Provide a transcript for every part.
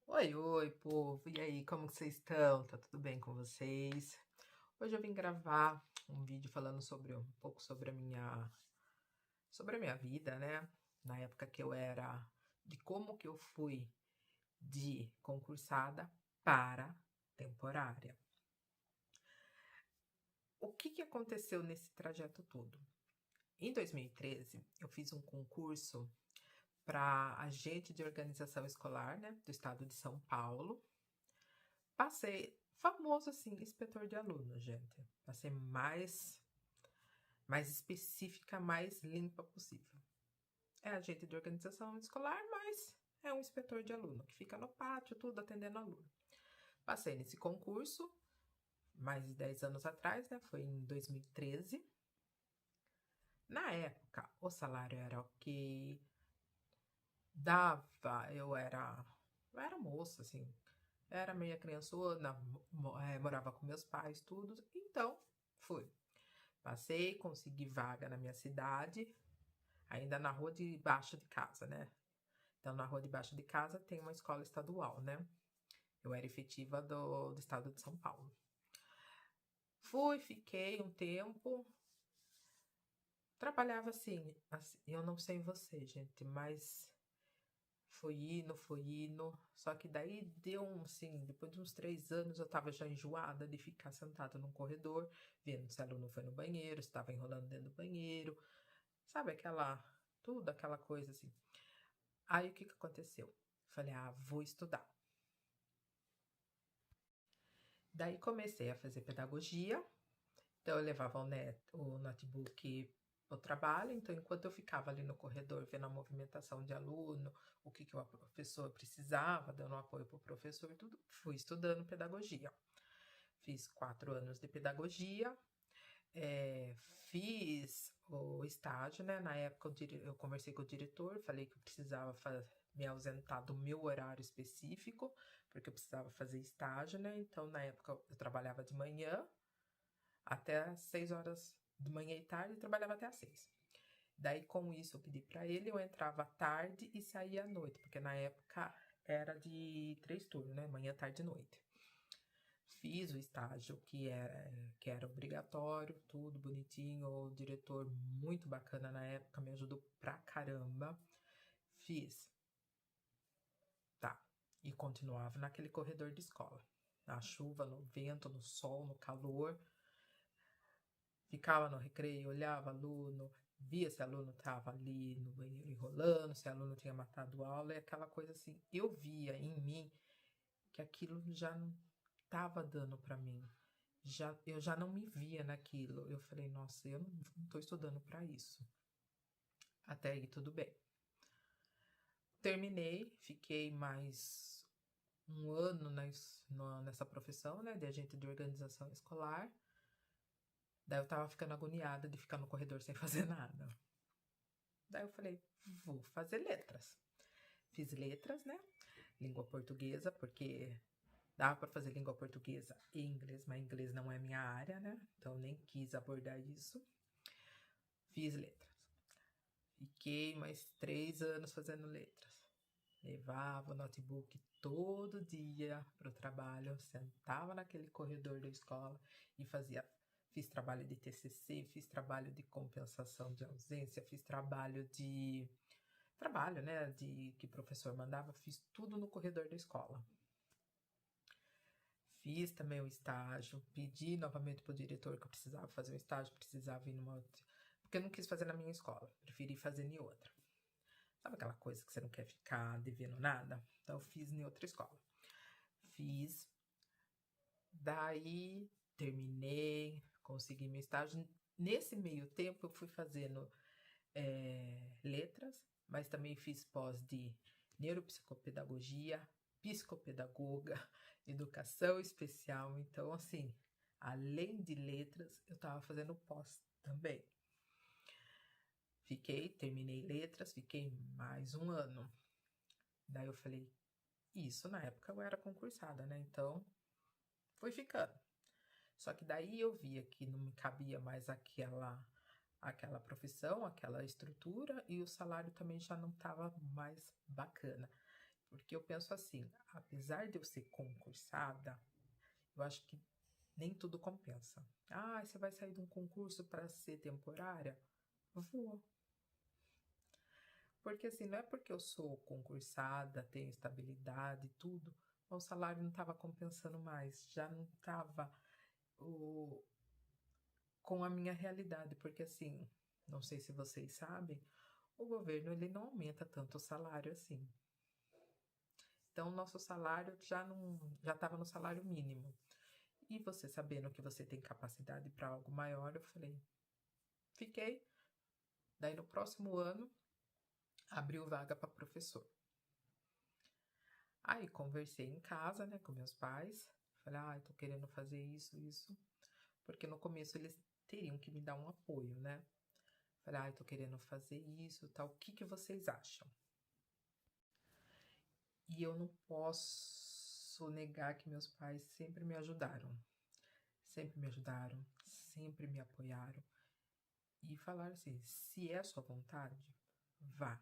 Oi, oi, povo. E aí, como que vocês estão? Tá tudo bem com vocês? Hoje eu vim gravar um vídeo falando sobre um pouco sobre a minha vida, né? Na época que eu era, de como que eu fui de concursada para temporária. O que que aconteceu nesse trajeto todo? Em 2013, eu fiz um concurso para agente de organização escolar, né, do estado de São Paulo. Passei, famoso assim, inspetor de aluno, gente. Passei mais específica, mais limpa possível. É agente de organização escolar, mas é um inspetor de aluno, que fica no pátio, tudo atendendo aluno. Passei nesse concurso, mais de 10 anos atrás, né? Foi em 2013. Na época, o salário era ok, dava, eu era moça, assim, era meia criançona, morava com meus pais, tudo, então fui. Passei, consegui vaga na minha cidade, ainda na rua de baixo de casa, né? Então, na rua de baixo de casa tem uma escola estadual, né? Eu era efetiva do estado de São Paulo. Fui, fiquei um tempo, trabalhava assim, eu não sei você, gente, mas foi indo, só que daí deu assim, depois de uns 3 anos eu tava já enjoada de ficar sentada num corredor, vendo se aluno foi no banheiro, se estava enrolando dentro do banheiro, sabe tudo aquela coisa assim. Aí o que que aconteceu? Falei, vou estudar. Daí comecei a fazer pedagogia, então eu levava o notebook para o trabalho, então enquanto eu ficava ali no corredor vendo a movimentação de aluno, o que que a professora precisava, dando apoio para o professor, tudo, fui estudando pedagogia. Fiz 4 anos de pedagogia, fiz o estágio, né? Na época eu conversei com o diretor, falei que eu precisava me ausentar do meu horário específico, porque eu precisava fazer estágio, né? Então, na época, eu trabalhava de manhã até às 6 horas de manhã e tarde, e trabalhava até às 6. Daí, com isso, eu pedi para ele, eu entrava à tarde e saía à noite, porque na época era de 3 turnos, né? Manhã, tarde e noite. Fiz o estágio que era obrigatório, tudo bonitinho. O diretor muito bacana na época, me ajudou pra caramba. Fiz, tá. E continuava naquele corredor de escola. Na chuva, no vento, no sol, no calor. Ficava no recreio, olhava aluno, via se aluno estava ali no banheiro enrolando, se aluno tinha matado aula, e aquela coisa assim. Eu via em mim que aquilo já não estava dando para mim. Eu já não me via naquilo. Eu falei, nossa, eu não estou estudando para isso. Até aí tudo bem. Terminei, fiquei mais um ano nessa profissão, né, de agente de organização escolar. Daí eu tava ficando agoniada de ficar no corredor sem fazer nada. Daí eu falei, vou fazer letras. Fiz letras, né? Língua portuguesa, porque dava para fazer língua portuguesa e inglês, mas inglês não é minha área, né? Então nem quis abordar isso. Fiz letras. Fiquei mais 3 anos fazendo letras. Levava o notebook todo dia para o trabalho, sentava naquele corredor da escola e fiz trabalho de TCC, fiz trabalho de compensação de ausência, fiz trabalho, né, de que o professor mandava, fiz tudo no corredor da escola. Fiz também o estágio, pedi novamente para o diretor que eu precisava fazer um estágio, precisava ir numa outra, porque eu não quis fazer na minha escola, preferi fazer em outra. Sabe aquela coisa que você não quer ficar devendo nada? Então, eu fiz em outra escola. Fiz, daí terminei, consegui meu estágio. Nesse meio tempo, eu fui fazendo letras, mas também fiz pós de neuropsicopedagogia, psicopedagoga, educação especial. Então, assim, além de letras, eu estava fazendo pós também. Terminei letras, fiquei mais um ano. Daí eu falei, isso na época eu era concursada, né? Então, fui ficando. Só que daí eu via que não me cabia mais aquela profissão, aquela estrutura, e o salário também já não estava mais bacana. Porque eu penso assim, apesar de eu ser concursada, eu acho que nem tudo compensa. Ah, você vai sair de um concurso para ser temporária? Vou. Porque assim, não é porque eu sou concursada, tenho estabilidade e tudo, o salário não estava compensando mais, já não estava com a minha realidade, porque assim, não sei se vocês sabem, o governo ele não aumenta tanto o salário assim. Então, o nosso salário já estava no salário mínimo. E você sabendo que você tem capacidade para algo maior, eu falei, fiquei. Daí no próximo ano abriu vaga para professor. Aí conversei em casa, né, com meus pais. Falei, eu tô querendo fazer isso. Porque no começo eles teriam que me dar um apoio, né? Falei, tô querendo fazer isso, tal. O que vocês acham? E eu não posso negar que meus pais sempre me ajudaram. Sempre me ajudaram, sempre me apoiaram. E falaram assim, se é a sua vontade, vá.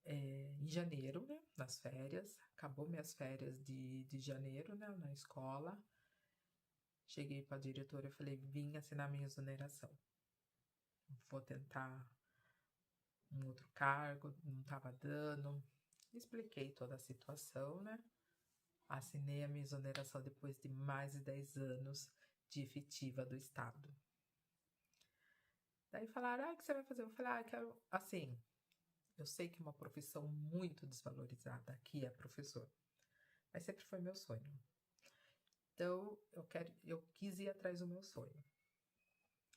Em janeiro, né, nas férias, acabou minhas férias de janeiro, né, na escola. Cheguei para a diretora e falei, vim assinar minha exoneração. Vou tentar um outro cargo, não estava dando. Expliquei toda a situação, né? Assinei a minha exoneração depois de mais de 10 anos de efetiva do Estado. Daí falaram, o que você vai fazer? Eu falei, quero, assim, eu sei que é uma profissão muito desvalorizada, que é professor, mas sempre foi meu sonho. Então, eu quis ir atrás do meu sonho.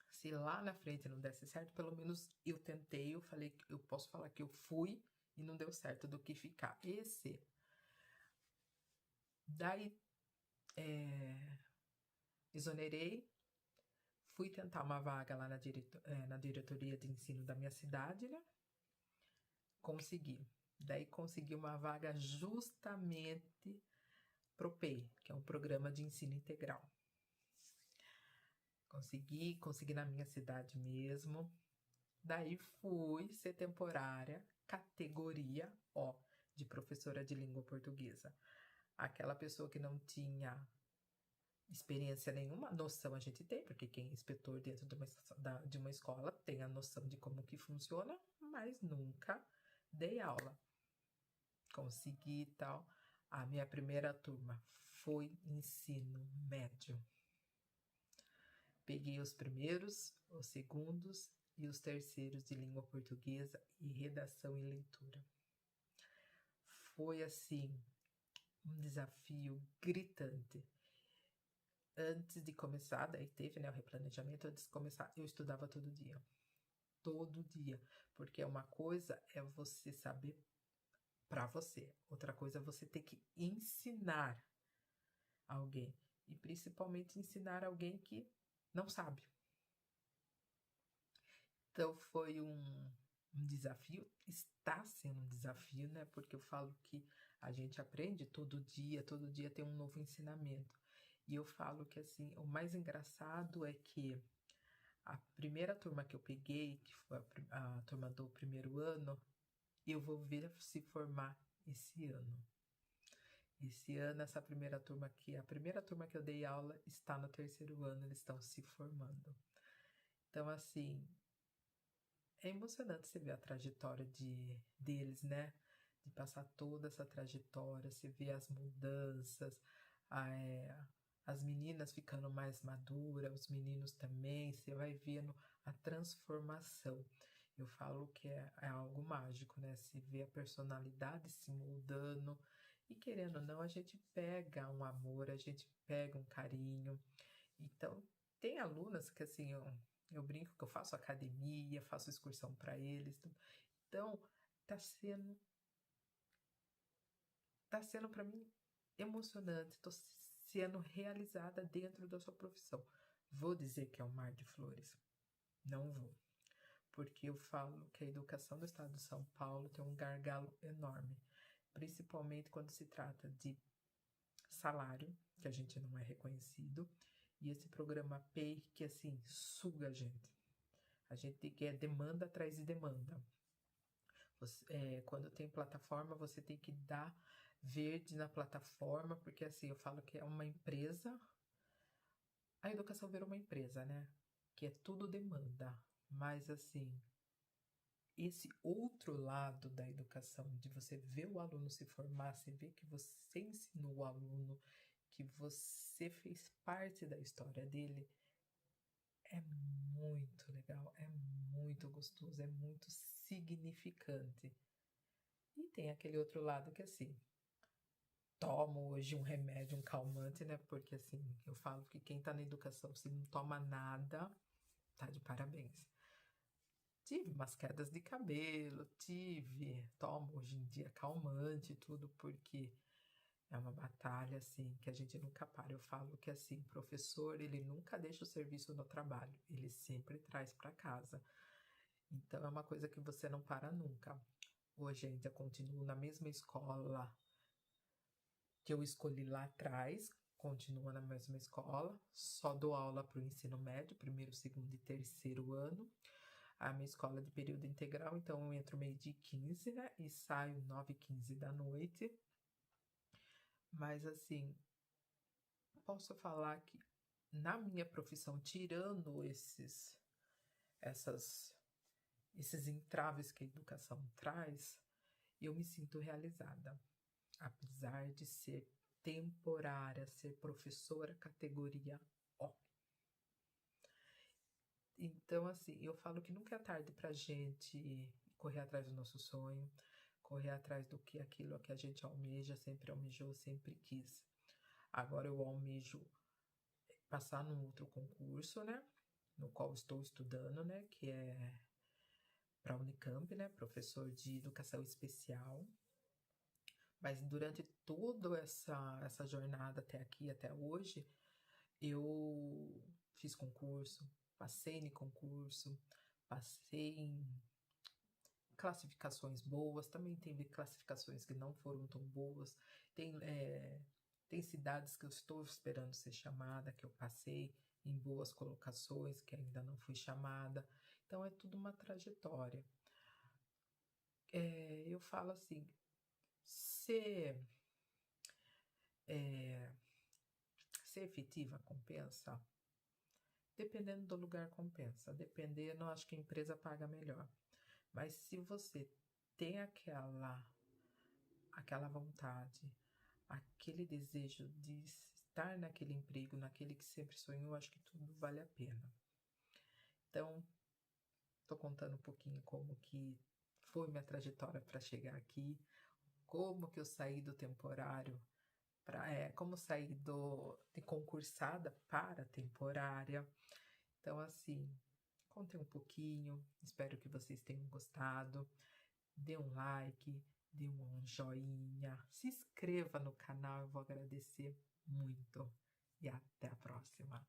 Se lá na frente não desse certo, pelo menos eu tentei, eu falei, eu posso falar que eu fui e não deu certo do que ficar. Daí, exonerei, fui tentar uma vaga lá na diretoria de ensino da minha cidade, né? Consegui. Daí consegui uma vaga justamente pro PEI, que é um programa de ensino integral. Consegui na minha cidade mesmo. Daí fui ser temporária, categoria O, de professora de língua portuguesa. Aquela pessoa que não tinha experiência nenhuma, noção a gente tem, porque quem é inspetor dentro de uma escola tem a noção de como que funciona, mas nunca dei aula. Consegui e tal. A minha primeira turma foi ensino médio. Peguei os primeiros, os segundos e os terceiros de língua portuguesa e redação e leitura. Foi assim, um desafio gritante. Antes de começar, daí teve, né, o replanejamento, antes de começar, eu estudava todo dia. Todo dia. Porque uma coisa é você saber para você, outra coisa é você ter que ensinar alguém. E principalmente ensinar alguém que não sabe. Então foi um desafio, está sendo um desafio, né? Porque eu falo que a gente aprende todo dia tem um novo ensinamento. E eu falo que, assim, o mais engraçado é que a primeira turma que eu peguei, que foi a turma do primeiro ano, eu vou vir se formar esse ano. Esse ano, essa primeira turma aqui, a primeira turma que eu dei aula está no terceiro ano, eles estão se formando. Então, assim, é emocionante você ver a trajetória deles, né? De passar toda essa trajetória, você vê as mudanças, as meninas ficando mais maduras, os meninos também, você vai vendo a transformação. Eu falo que é algo mágico, né? Se vê a personalidade se mudando e, querendo ou não, a gente pega um amor, a gente pega um carinho. Então, tem alunas que, assim, eu brinco que eu faço academia, faço excursão para eles. Então, tá sendo para mim emocionante. Tô sendo realizada dentro da sua profissão. Vou dizer que é um mar de flores? Não vou. Porque eu falo que a educação do estado de São Paulo tem um gargalo enorme. Principalmente quando se trata de salário, que a gente não é reconhecido, e esse programa PEI que, assim, suga a gente. A gente quer demanda atrás de demanda. Quando tem plataforma, você tem que dar verde na plataforma, porque assim, eu falo que é uma empresa, a educação virou uma empresa, né? Que é tudo demanda, mas assim, esse outro lado da educação, de você ver o aluno se formar, você ver que você ensinou o aluno, que você fez parte da história dele, é muito legal, é muito gostoso, é muito significante. E tem aquele outro lado que assim, tomo hoje um remédio, um calmante, né? Porque assim, eu falo que quem tá na educação, se não toma nada, tá de parabéns. Tive umas quedas de cabelo, tomo hoje em dia calmante e tudo, porque é uma batalha, assim, que a gente nunca para. Eu falo que, assim, professor, ele nunca deixa o serviço no trabalho, ele sempre traz para casa. Então, é uma coisa que você não para nunca. Hoje ainda continuo na mesma escola que eu escolhi lá atrás, continuo na mesma escola, só dou aula para o ensino médio, primeiro, segundo e terceiro ano. A minha escola é de período integral, então eu entro meio-dia e 15, né? E saio 9h15 da noite. Mas assim, posso falar que na minha profissão, tirando essas, esses entraves que a educação traz, eu me sinto realizada. Apesar de ser temporária, ser professora categoria O. Então, assim, eu falo que nunca é tarde pra gente correr atrás do nosso sonho, correr atrás do que aquilo que a gente almeja, sempre almejou, sempre quis. Agora eu almejo passar num outro concurso, né? No qual estou estudando, né? Que é para a Unicamp, né? Professor de educação especial. Mas durante toda essa jornada até aqui, até hoje, eu fiz concurso, passei em concurso, passei em classificações boas, também teve classificações que não foram tão boas. Tem cidades que eu estou esperando ser chamada, que eu passei em boas colocações, que ainda não fui chamada. Então é tudo uma trajetória. Eu falo assim, ser, é, ser efetiva compensa? Dependendo do lugar compensa. Dependendo, acho que a empresa paga melhor. Mas se você tem aquela vontade, aquele desejo de estar naquele emprego, naquele que sempre sonhou, acho que tudo vale a pena. Então, estou contando um pouquinho como que foi minha trajetória para chegar aqui, como que eu saí do temporário como sair de concursada para temporária. Então, assim, contei um pouquinho, espero que vocês tenham gostado. Dê um like, dê um joinha, se inscreva no canal, eu vou agradecer muito. E até a próxima.